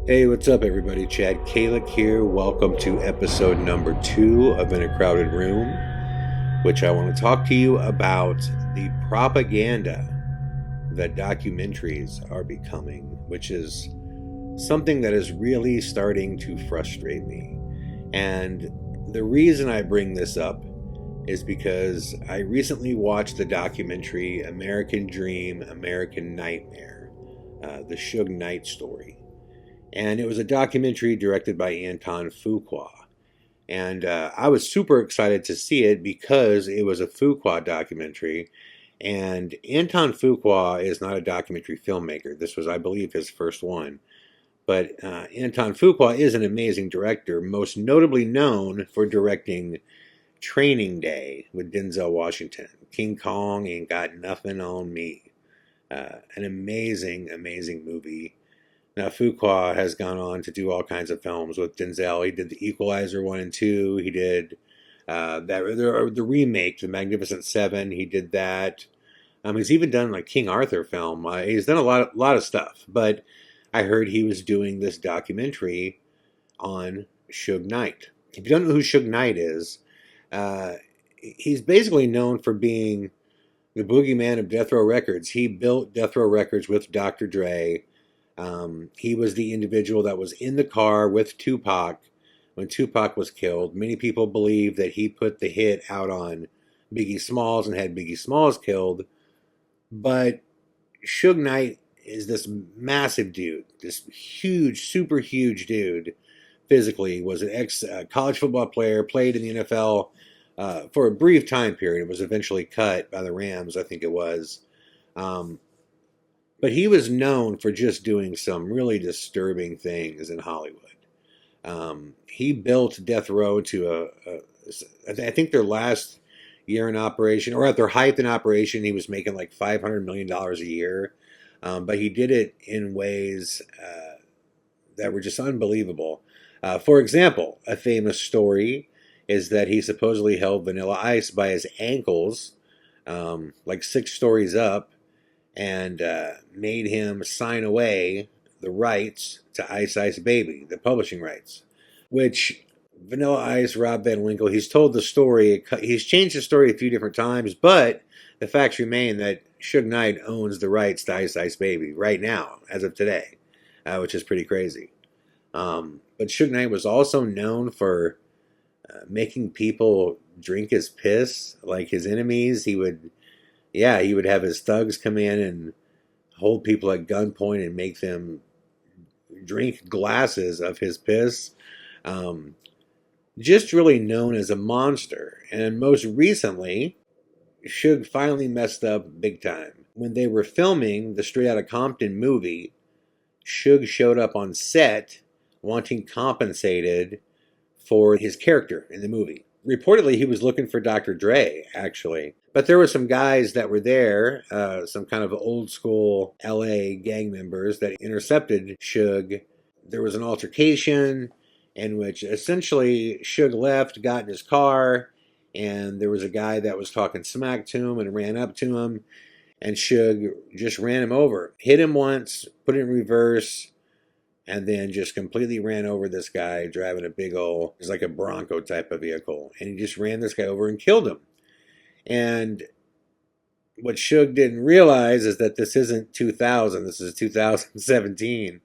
Hey, what's up, everybody? Chad Calek here. Welcome to episode number 2 of In a Crowded Room, which I want to talk to you about the propaganda that documentaries are becoming, which is something that is really starting to frustrate me. And the reason I bring this up is because I recently watched the documentary American Dream, American Nightmare, the Suge Knight story. And it was a documentary directed by Antoine Fuqua. And I was super excited to see it because it was a Fuqua documentary. And Anton Fuqua is not a documentary filmmaker. This was, I believe, his first one. But Anton Fuqua is an amazing director, most notably known for directing Training Day with Denzel Washington. King Kong Ain't Got Nothing on Me. An amazing, amazing movie. Now, Fuqua has gone on to do all kinds of films with Denzel. He did The Equalizer 1 and 2. He did the remake, The Magnificent Seven. He did that. He's even done like King Arthur film. He's done a lot of stuff. But I heard he was doing this documentary on Suge Knight. If you don't know who Suge Knight is, he's basically known for being the boogeyman of Death Row Records. He built Death Row Records with Dr. Dre. He was the individual that was in the car with Tupac when Tupac was killed. Many people believe that he put the hit out on Biggie Smalls and had Biggie Smalls killed. But Suge Knight is this massive dude, this huge, super huge dude physically, was an ex-college football player, played in the NFL for a brief time period. Was eventually cut by the Rams, I think it was. But he was known for just doing some really disturbing things in Hollywood. He built Death Row to I think their last year in operation, or at their height in operation, he was making like $500 million a year. But he did it in ways that were just unbelievable. For example, a famous story is that he supposedly held Vanilla Ice by his ankles, like 6 stories up, and made him sign away the rights to Ice Ice Baby, the publishing rights, which Vanilla Ice, Rob Van Winkle, he's told the story, he's changed the story a few different times, but the facts remain that Suge Knight owns the rights to Ice Ice Baby right now, as of today, which is pretty crazy. But Suge Knight was also known for making people drink his piss, like his enemies. He would have his thugs come in and hold people at gunpoint and make them drink glasses of his piss. Just really known as a monster. And most recently, Suge finally messed up big time. When they were filming the Straight Outta Compton movie, Suge showed up on set wanting compensated for his character in the movie. Reportedly, he was looking for Dr. Dre, actually. But there were some guys that were there, some kind of old school LA gang members that intercepted Suge. There was an altercation in which essentially Suge left, got in his car, and there was a guy that was talking smack to him and ran up to him, and Suge just ran him over. Hit him once, put it in reverse, and then just completely ran over this guy driving a big old, it's like a Bronco type of vehicle. And he just ran this guy over and killed him. And what Suge didn't realize is that this isn't 2000, this is 2017.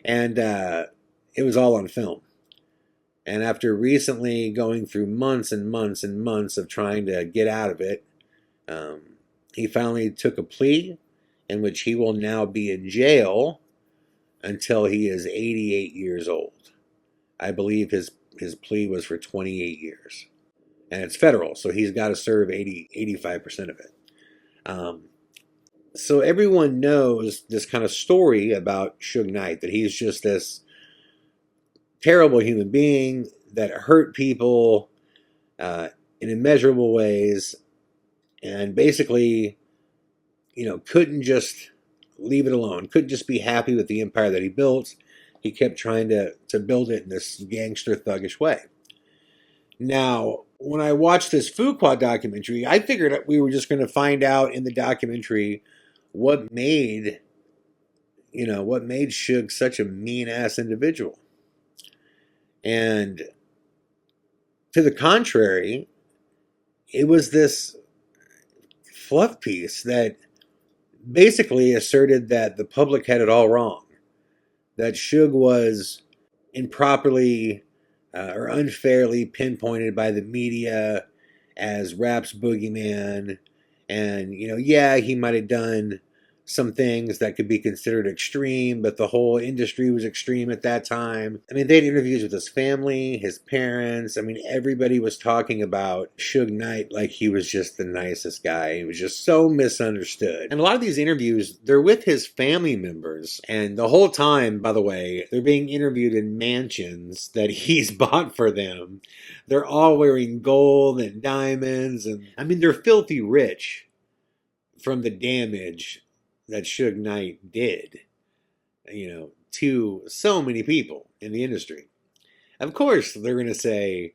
And it was all on film. And after recently going through months and months and months of trying to get out of it, he finally took a plea in which he will now be in jail until he is 88 years old. I believe his plea was for 28 years. And it's federal, so he's got to serve 85% of it. So everyone knows this kind of story about Suge Knight, that he's just this terrible human being that hurt people in immeasurable ways, and basically, couldn't just leave it alone. Couldn't just be happy with the empire that he built. He kept trying to build it in this gangster, thuggish way. Now, when I watched this Fuqua documentary, I figured we were just going to find out in the documentary what made what made Suge such a mean-ass individual. And to the contrary, it was this fluff piece that basically asserted that the public had it all wrong, that Suge was improperly or unfairly pinpointed by the media as rap's boogeyman. And, yeah, he might have done some things that could be considered extreme, but the whole industry was extreme at that time. I mean, they had interviews with his family, his parents. I mean, everybody was talking about Suge Knight like he was just the nicest guy. He was just so misunderstood. And a lot of these interviews, they're with his family members. And the whole time, by the way, they're being interviewed in mansions that he's bought for them. They're all wearing gold and diamonds. And I mean, they're filthy rich from the damage that Suge Knight did, to so many people in the industry. Of course, they're going to say,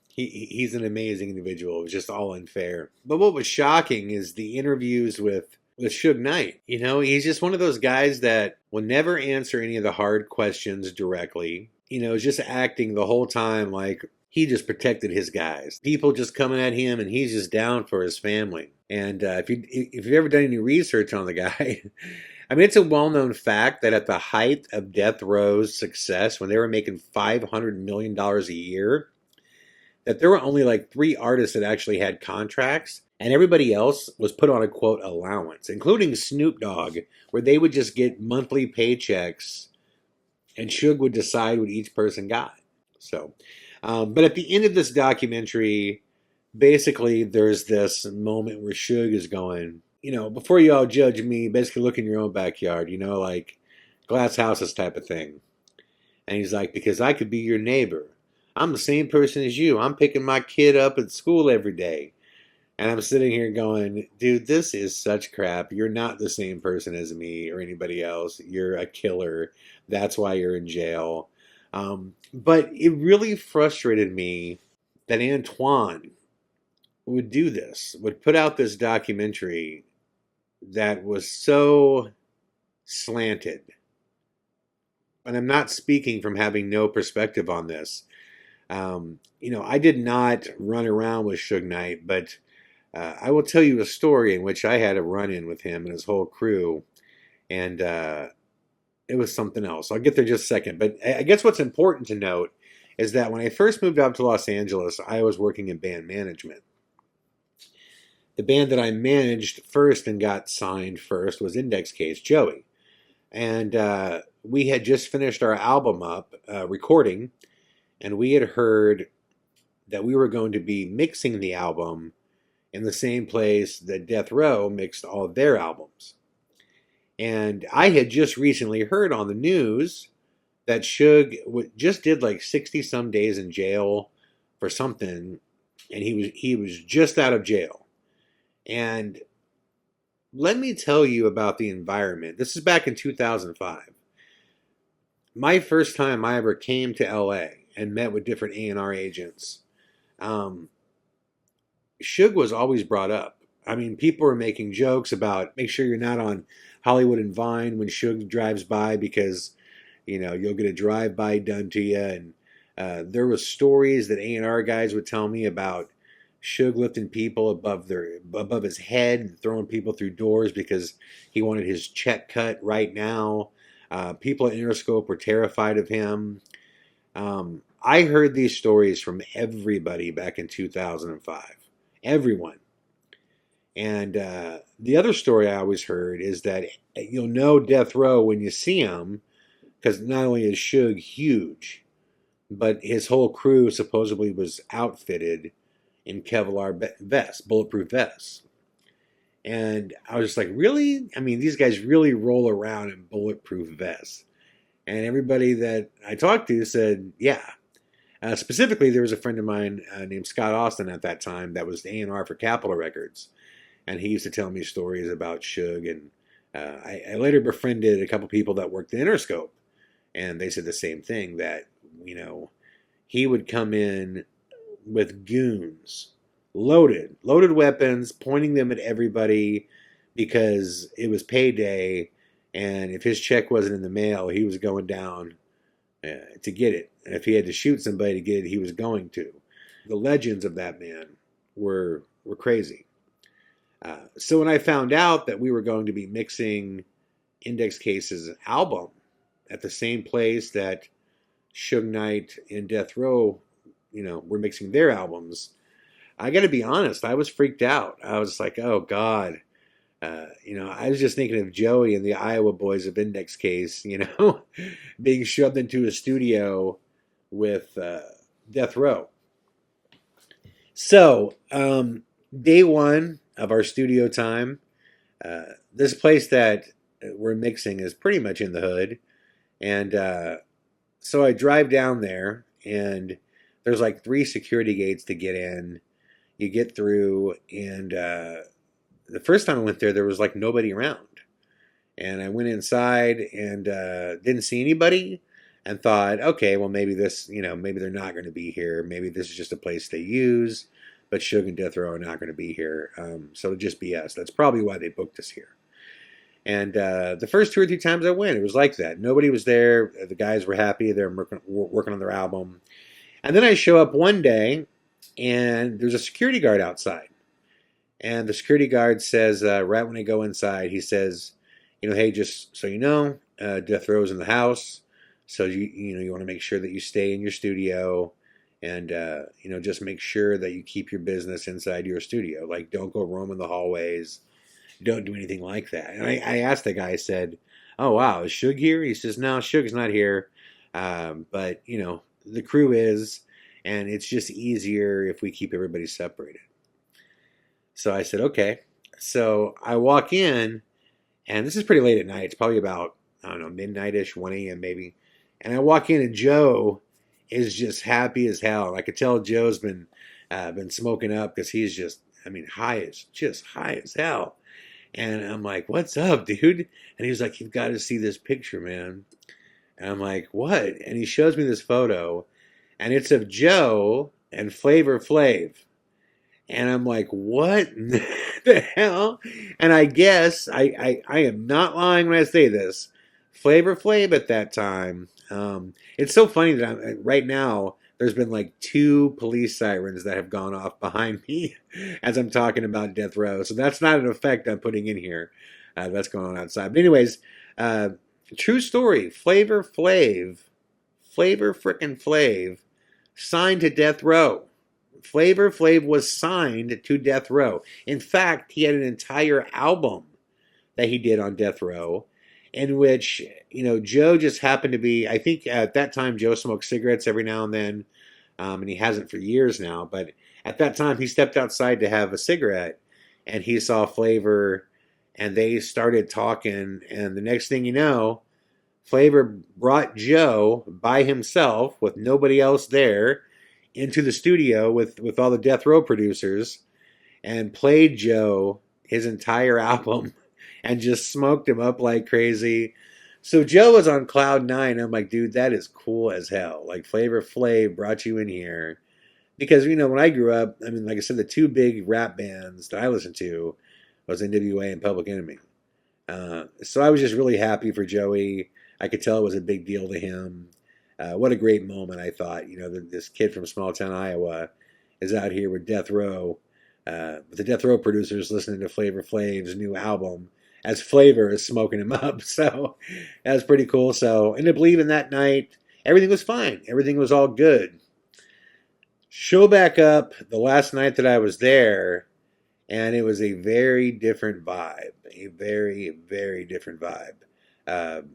he's an amazing individual. It was just all unfair. But what was shocking is the interviews with Suge Knight. He's just one of those guys that will never answer any of the hard questions directly. Just acting the whole time like he just protected his guys. People just coming at him, and he's just down for his family. And if you've ever done any research on the guy, I mean, it's a well-known fact that at the height of Death Row's success, when they were making $500 million a year, that there were only like 3 artists that actually had contracts, and everybody else was put on a, quote, allowance, including Snoop Dogg, where they would just get monthly paychecks, and Suge would decide what each person got. So, but at the end of this documentary, basically there's this moment where Suge is going, before you all judge me, basically look in your own backyard, like glass houses type of thing. And he's like, because I could be your neighbor. I'm the same person as you. I'm picking my kid up at school every day. And I'm sitting here going, dude, this is such crap. You're not the same person as me or anybody else. You're a killer. That's why you're in jail. But it really frustrated me that Antoine would do this, would put out this documentary that was so slanted. And I'm not speaking from having no perspective on this. I did not run around with Suge Knight, but I will tell you a story in which I had a run-in with him and his whole crew, and it was something else. I'll get there just a second. But I guess what's important to note is that when I first moved out to Los Angeles, I was working in band management. The band that I managed first and got signed first was Index Case, Joey. And we had just finished our album up, recording, and we had heard that we were going to be mixing the album in the same place that Death Row mixed all of their albums. And I had just recently heard on the news that Suge just did like 60-some days in jail for something, and he was just out of jail. And let me tell you about the environment. This is back in 2005. My first time I ever came to LA and met with different A&R agents, Suge was always brought up. I mean, people were making jokes about make sure you're not on Hollywood and Vine when Suge drives by because, you'll get a drive-by done to you. And there was stories that A&R guys would tell me about Suge lifting people above his head and throwing people through doors because he wanted his check cut right now. People at Interscope were terrified of him. I heard these stories from everybody back in 2005. Everyone. And the other story I always heard is that you'll know Death Row when you see him, because not only is Suge huge, but his whole crew supposedly was outfitted in Kevlar vests, bulletproof vests. And I was just like, really? I mean, these guys really roll around in bulletproof vests. And everybody that I talked to said, yeah. Specifically, there was a friend of mine named Scott Austin at that time that was the A&R for Capitol Records. And he used to tell me stories about Suge. And I later befriended a couple people that worked in Interscope. And they said the same thing, that, he would come in with goons, loaded weapons, pointing them at everybody because it was payday And if his check wasn't in the mail, he was going down to get it. And if he had to shoot somebody to get it, he was going to. The legends of that man were crazy. So when I found out that we were going to be mixing Index Case's album at the same place that Suge Knight and Death Row, were mixing their albums, I got to be honest, I was freaked out. I was like, oh God. I was just thinking of Joey and the Iowa boys of Index Case, being shoved into a studio with Death Row. So, day one of our studio time, this place that we're mixing is pretty much in the hood. And so I drive down there, and there's like 3 security gates to get in. You get through, and the first time I went there was like nobody around. And I went inside and didn't see anybody, and thought, okay, well, maybe maybe they're not going to be here. Maybe this is just a place they use, but Suge and Death Row are not going to be here. So it'll just be us. That's probably why they booked us here. And the first 2 or 3 times I went, it was like that. Nobody was there. The guys were happy. They're working on their album. And then I show up one day, and there's a security guard outside. And the security guard says, right when I go inside, he says, hey, just so you know, Death Row's in the house. So, you want to make sure that you stay in your studio, and, just make sure that you keep your business inside your studio. Like, don't go roaming the hallways. Don't do anything like that. And I asked the guy, I said, oh, wow, is Suge here? He says, no, Suge's not here. But, the crew is, and it's just easier if we keep everybody separated. So I said, okay. So I walk in, and this is pretty late at night. It's probably about, I don't know, midnight-ish, 1 a.m. maybe. And I walk in, and Joe is just happy as hell. I could tell Joe's been smoking up, because he's just, high as hell. And I'm like, what's up, dude? And he's like, you've got to see this picture, man. And I'm like, what? And he shows me this photo, and it's of Joe and Flavor Flav. And I'm like, what the hell? And I guess, I am not lying when I say this, Flavor Flav at that time, it's so funny that right now, there's been like 2 police sirens that have gone off behind me as I'm talking about Death Row. So that's not an effect I'm putting in here. That's going on outside. But anyways, true story. Flavor frickin' Flav signed to Death Row. Flavor Flav was signed to Death Row. In fact, he had an entire album that he did on Death Row, in which, Joe just happened to be, I think at that time, Joe smoked cigarettes every now and then, and he hasn't for years now, but at that time, he stepped outside to have a cigarette, and he saw Flavor, and they started talking, and the next thing you know, Flavor brought Joe by himself, with nobody else there, into the studio with all the Death Row producers, and played Joe his entire album, and just smoked him up like crazy. So Joe was on cloud 9. I'm like, dude, that is cool as hell. Like, Flavor Flav brought you in here. Because, when I grew up, like I said, the 2 big rap bands that I listened to was NWA and Public Enemy. So I was just really happy for Joey. I could tell it was a big deal to him. What a great moment, I thought. This kid from small town Iowa is out here with Death Row, with the Death Row producers listening to Flavor Flav's new album, as Flavor is smoking him up. So that was pretty cool. So ended up leaving that night. Everything was fine. Everything was all good. Show back up the last night that I was there, and it was a very different vibe. A very, very different vibe.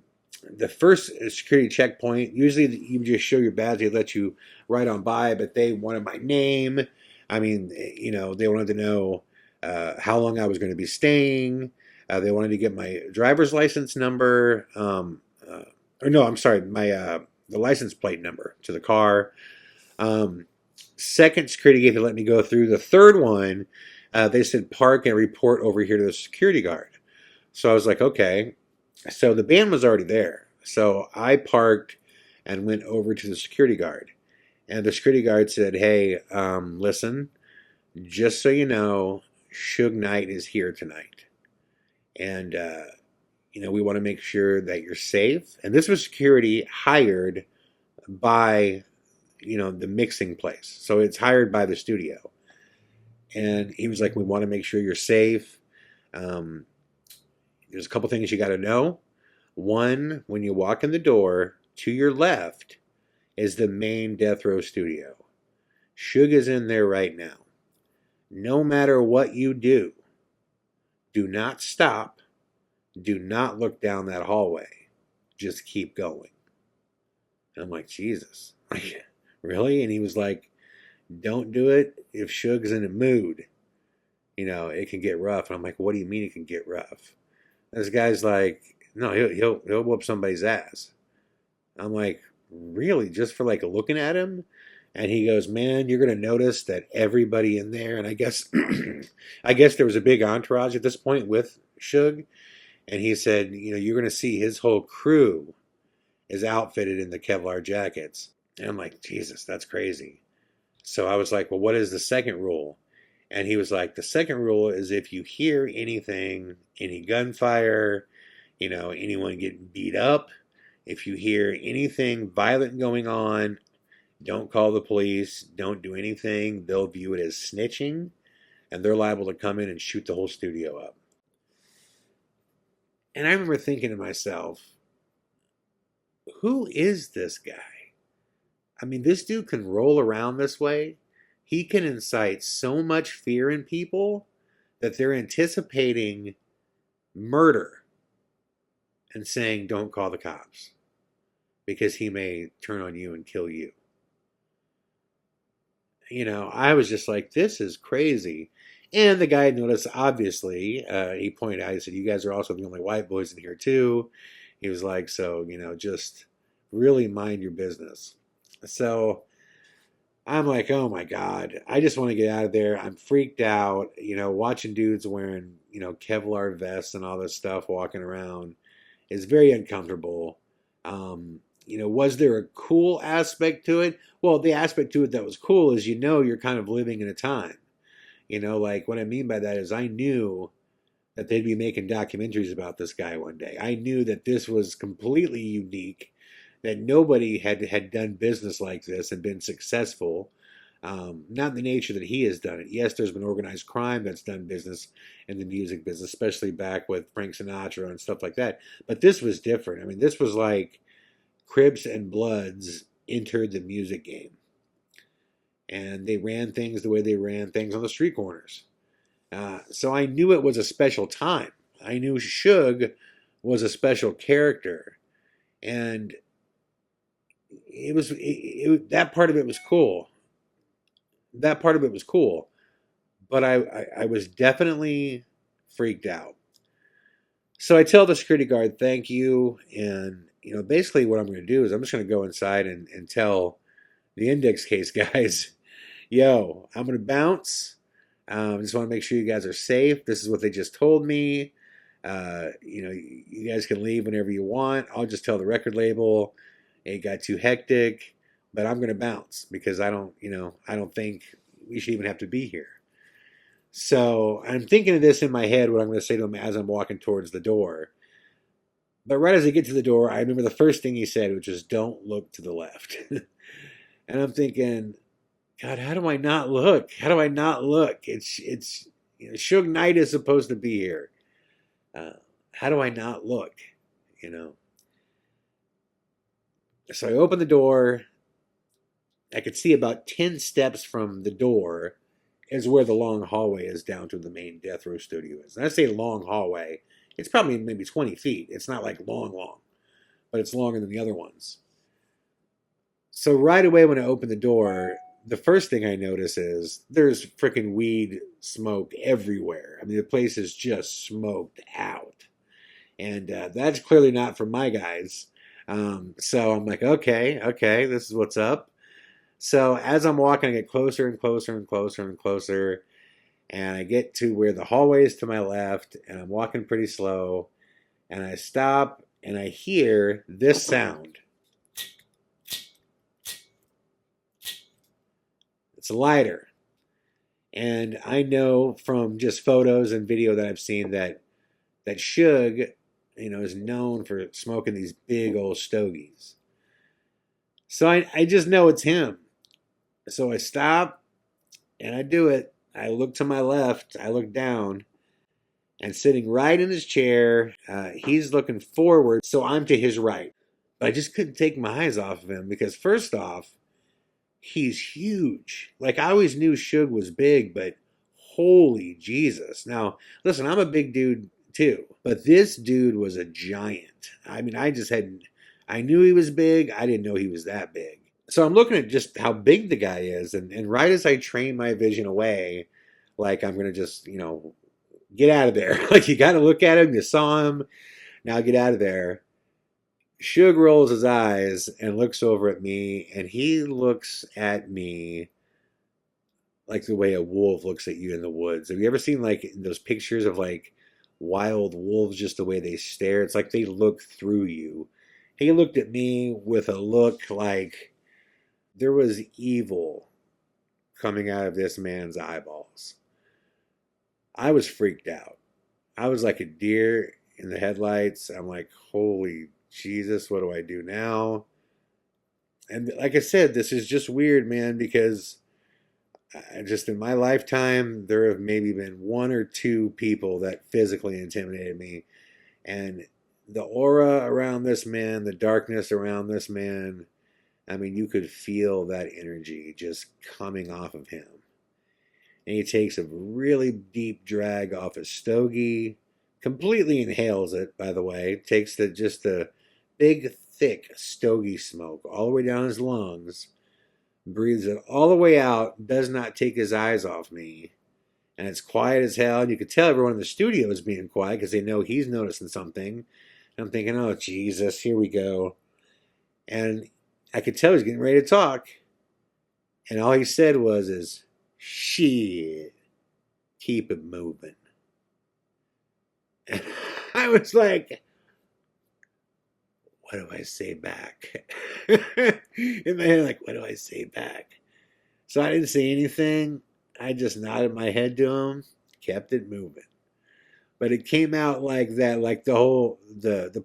The first security checkpoint, usually you just show your badge, they let you right on by, but they wanted my name. They wanted to know how long I was going to be staying. They wanted to get my driver's license number. The license plate number to the car. Second security gate, they let me go through. The third one, they said park and report over here to the security guard. So I was like, okay. So the band was already there. So I parked and went over to the security guard. And the security guard said, hey, listen, just so you know, Suge Knight is here tonight. And we want to make sure that you're safe. And this was security hired by, the mixing place. So it's hired by the studio. And he was like, we want to make sure you're safe. Um, there's a couple things you got to know. One, when you walk in the door, to your left is the main Death Row studio. Suge is in there right now. No matter what you do not stop. Do not look down that hallway. Just keep going. And I'm like, Jesus, really? And he was like, don't do it if Suge's in a mood. It can get rough. And I'm like, what do you mean it can get rough? This guy's like, no, he'll whoop somebody's ass. I'm like, really? Just for like looking at him? And he goes, man, you're gonna notice that everybody in there, and I guess there was a big entourage at this point with Suge, and he said, you're gonna see his whole crew is outfitted in the Kevlar jackets. And I'm like, Jesus, that's crazy. So I was like, well, what is the second rule? And he was like, the second rule is if you hear anything, any gunfire, anyone getting beat up, if you hear anything violent going on, don't call the police, don't do anything. They'll view it as snitching, and they're liable to come in and shoot the whole studio up. And I remember thinking to myself, who is this guy? I mean, this dude can roll around this way. He can incite so much fear in people that they're anticipating murder and saying, don't call the cops, because he may turn on you and kill you. I was just like, this is crazy. And the guy noticed, obviously, he pointed out, he said, you guys are also the only white boys in here too. He was like, so, just really mind your business. So I'm like, oh my God, I just want to get out of there. I'm freaked out, watching dudes wearing, Kevlar vests and all this stuff walking around is very uncomfortable. Was there a cool aspect to it? Well, the aspect to it that was cool is, you're kind of living in a time. Like what I mean by that is I knew that they'd be making documentaries about this guy one day. I knew that this was completely unique, that nobody had done business like this and been successful. Not in the nature that he has done it. Yes, there's been organized crime that's done business in the music business, especially back with Frank Sinatra and stuff like that. But this was different. I mean, this was like Crips and Bloods entered the music game. And they ran things the way they ran things on the street corners. So I knew it was a special time. I knew Suge was a special character. And that part of it was cool. That part of it was cool. But I was definitely freaked out. So I tell the security guard, thank you. And, basically what I'm going to do is I'm just going to go inside and tell the index case guys, yo, I'm going to bounce. I just want to make sure you guys are safe. This is what they just told me. You guys can leave whenever you want. I'll just tell the record label it got too hectic, but I'm going to bounce because I don't think we should even have to be here. So I'm thinking of this in my head, what I'm going to say to him as I'm walking towards the door. But right as I get to the door, I remember the first thing he said, which is, don't look to the left. And I'm thinking, God, how do I not look? How do I not look? It's Suge Knight is supposed to be here. How do I not look? So I open the door. I could see about 10 steps from the door is where the long hallway is down to the main Death Row studio is. And I say long hallway, it's probably maybe 20 feet. It's not like long, but it's longer than the other ones. So right away when I open the door, the first thing I notice is there's freaking weed smoke everywhere. I mean, the place is just smoked out. And that's clearly not from my guys. So I'm like, okay, this is what's up. So as I'm walking, I get closer and closer and closer and closer. And I get to where the hallway is to my left. And I'm walking pretty slow. And I stop and I hear this sound. It's a lighter. And I know from just photos and video that I've seen that Suge is known for smoking these big old stogies. So I just know it's him. So I stop and I do it. I look to my left, I look down, and sitting right in his chair, he's looking forward, so I'm to his right. But I just couldn't take my eyes off of him because, first off, he's huge. Like, I always knew Suge was big, but holy Jesus. Now, listen, I'm a big dude too, but this dude was a giant. I mean, I knew he was big. I didn't know he was that big. So I'm looking at just how big the guy is. And right as I train my vision away, like I'm going to just, get out of there. Like you got to look at him. You saw him. Now get out of there. Suge rolls his eyes and looks over at me, and he looks at me like the way a wolf looks at you in the woods. Have you ever seen like those pictures of like wild wolves, just the way they stare? It's like they look through you. He looked at me with a look like there was evil coming out of this man's eyeballs. I was freaked out. I was like a deer in the headlights. I'm like, holy Jesus, what do I do now? And like I said, this is just weird, man, because just in my lifetime, there have maybe been one or two people that physically intimidated me. And the aura around this man, the darkness around this man, I mean, you could feel that energy just coming off of him. And he takes a really deep drag off his stogie, completely inhales it, by the way, takes just the big, thick stogie smoke all the way down his lungs, breathes it all the way out, does not take his eyes off me, and it's quiet as hell. And you could tell everyone in the studio is being quiet because they know he's noticing something. And I'm thinking, oh, Jesus, here we go. And I could tell he's getting ready to talk. And all he said was, shit, keep it moving. And I was like, what do I say back? In my head, like, what do I say back? So I didn't say anything. I just nodded my head to him, kept it moving. But it came out like that, like the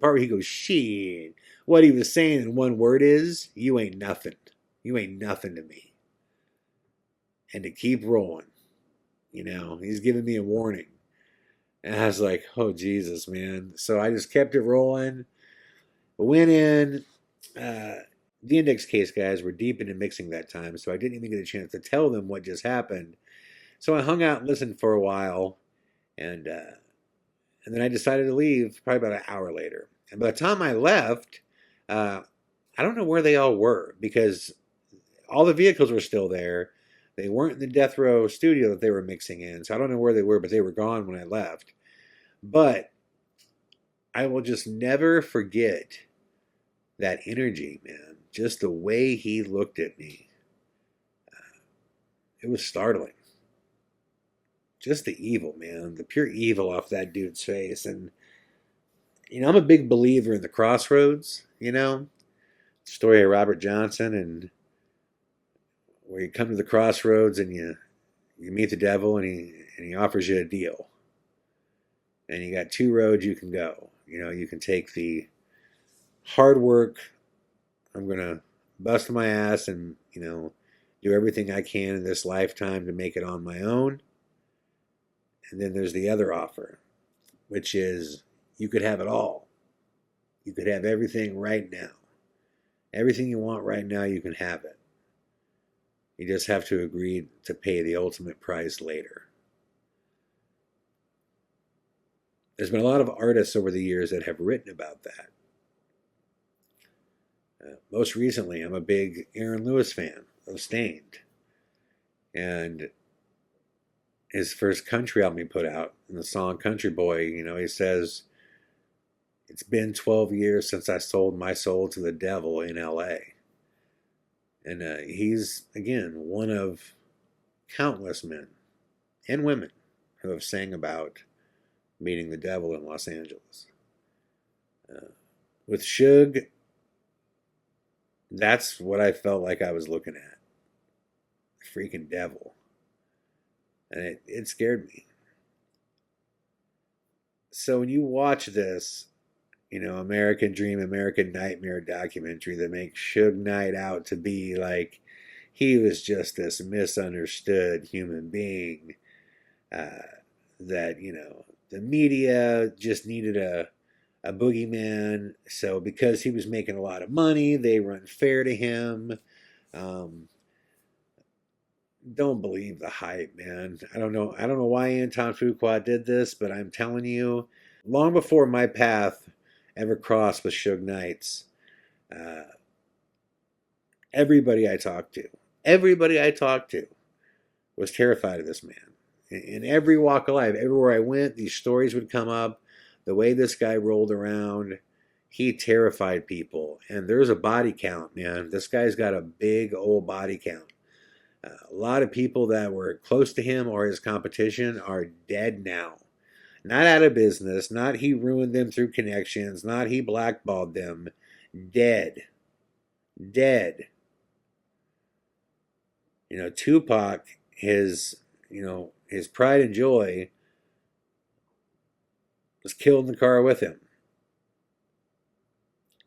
part where he goes, shit. What he was saying in one word is, you ain't nothing. You ain't nothing to me. And to keep rolling. He's giving me a warning. And I was like, oh, Jesus, man. So I just kept it rolling. Went in. The index case guys were deep into mixing that time, so I didn't even get a chance to tell them what just happened. So I hung out and listened for a while, and then I decided to leave probably about an hour later. And by the time I left, I don't know where they all were because all the vehicles were still there. They weren't in the Death Row studio that they were mixing in, so I don't know where they were, but they were gone when I left. But I will just never forget that energy, man. Just the way he looked at me. It was startling. Just the evil, man. The pure evil off that dude's face. And, I'm a big believer in the crossroads, story of Robert Johnson, and where you come to the crossroads and you meet the devil and he offers you a deal. And you got two roads you can go. You can take the hard work, I'm going to bust my ass and, do everything I can in this lifetime to make it on my own. And then there's the other offer, which is you could have it all. You could have everything right now. Everything you want right now, you can have it. You just have to agree to pay the ultimate price later. There's been a lot of artists over the years that have written about that. Most recently, I'm a big Aaron Lewis fan of Stained. And his first country album he put out, in the song Country Boy, he says, it's been 12 years since I sold my soul to the devil in L.A. And he's, again, one of countless men and women who have sang about meeting the devil in Los Angeles. With Suge, that's what I felt like I was looking at. Freaking devil. And it scared me. So when you watch this, American Dream, American Nightmare documentary that makes Suge Knight out to be like he was just this misunderstood human being uh, that, the media just needed a boogeyman. So because he was making a lot of money, they were unfair to him. Um, don't believe the hype, man. I don't know. I don't know why Anton Fuqua did this, but I'm telling you, long before my path ever crossed with Suge Knight's, uh, everybody I talked to was terrified of this man. In every walk of life, everywhere I went, these stories would come up. The way this guy rolled around, he terrified people. And there's a body count, man. This guy's got a big old body count. A lot of people that were close to him or his competition are dead now. Not out of business, not he ruined them through connections, not he blackballed them. Dead. Dead. Tupac, his pride and joy, was killed in the car with him.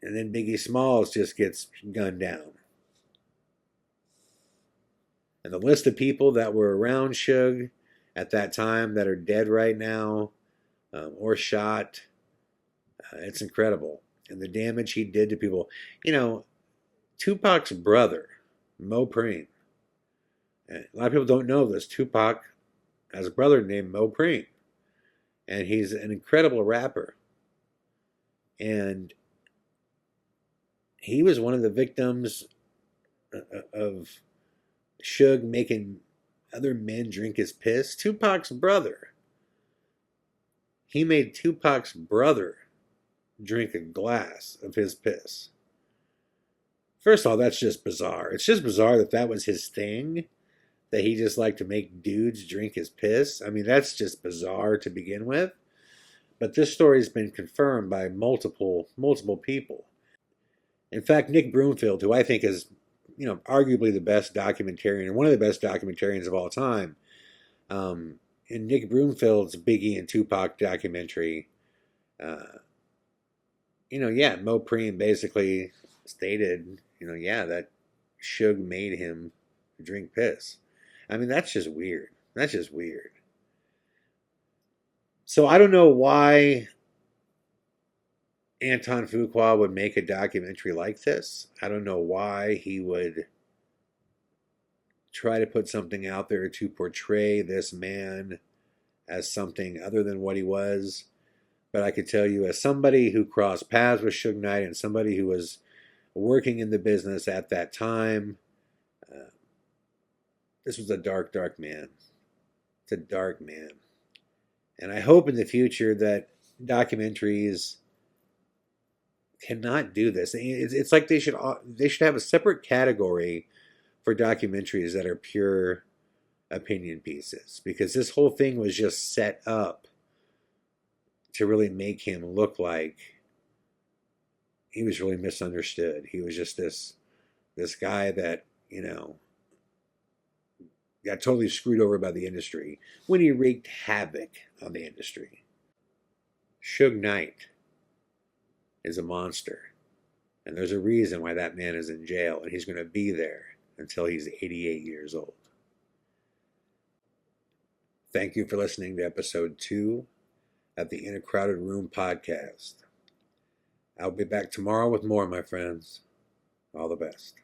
And then Biggie Smalls just gets gunned down. And the list of people that were around Suge at that time that are dead right now or shot, it's incredible. And the damage he did to people. Tupac's brother, Mo Preem. A lot of people don't know this. Tupac has a brother named Mo Preem. And he's an incredible rapper. And he was one of the victims of Suge making other men drink his piss. Tupac's brother. He made Tupac's brother drink a glass of his piss. First of all, that's just bizarre. It's just bizarre that was his thing, that he just liked to make dudes drink his piss. I mean, that's just bizarre to begin with. But this story's been confirmed by multiple people. In fact, Nick Broomfield, who I think is, arguably the best documentarian, or one of the best documentarians of all time, in Nick Broomfield's Biggie and Tupac documentary, Mo Preem basically stated, that Suge made him drink piss. I mean, that's just weird. That's just weird. So I don't know why Anton Fuqua would make a documentary like this. I don't know why he would try to put something out there to portray this man as something other than what he was. But I could tell you, as somebody who crossed paths with Suge Knight and somebody who was working in the business at that time, this was a dark, dark man. It's a dark man. And I hope in the future that documentaries cannot do this. It's like they should have a separate category for documentaries that are pure opinion pieces, because this whole thing was just set up to really make him look like he was really misunderstood. He was just this guy that, got totally screwed over by the industry when he wreaked havoc on the industry. Suge Knight is a monster. And there's a reason why that man is in jail, and he's going to be there until he's 88 years old. Thank you for listening to episode 2 of the In a Crowded Room podcast. I'll be back tomorrow with more, my friends. All the best.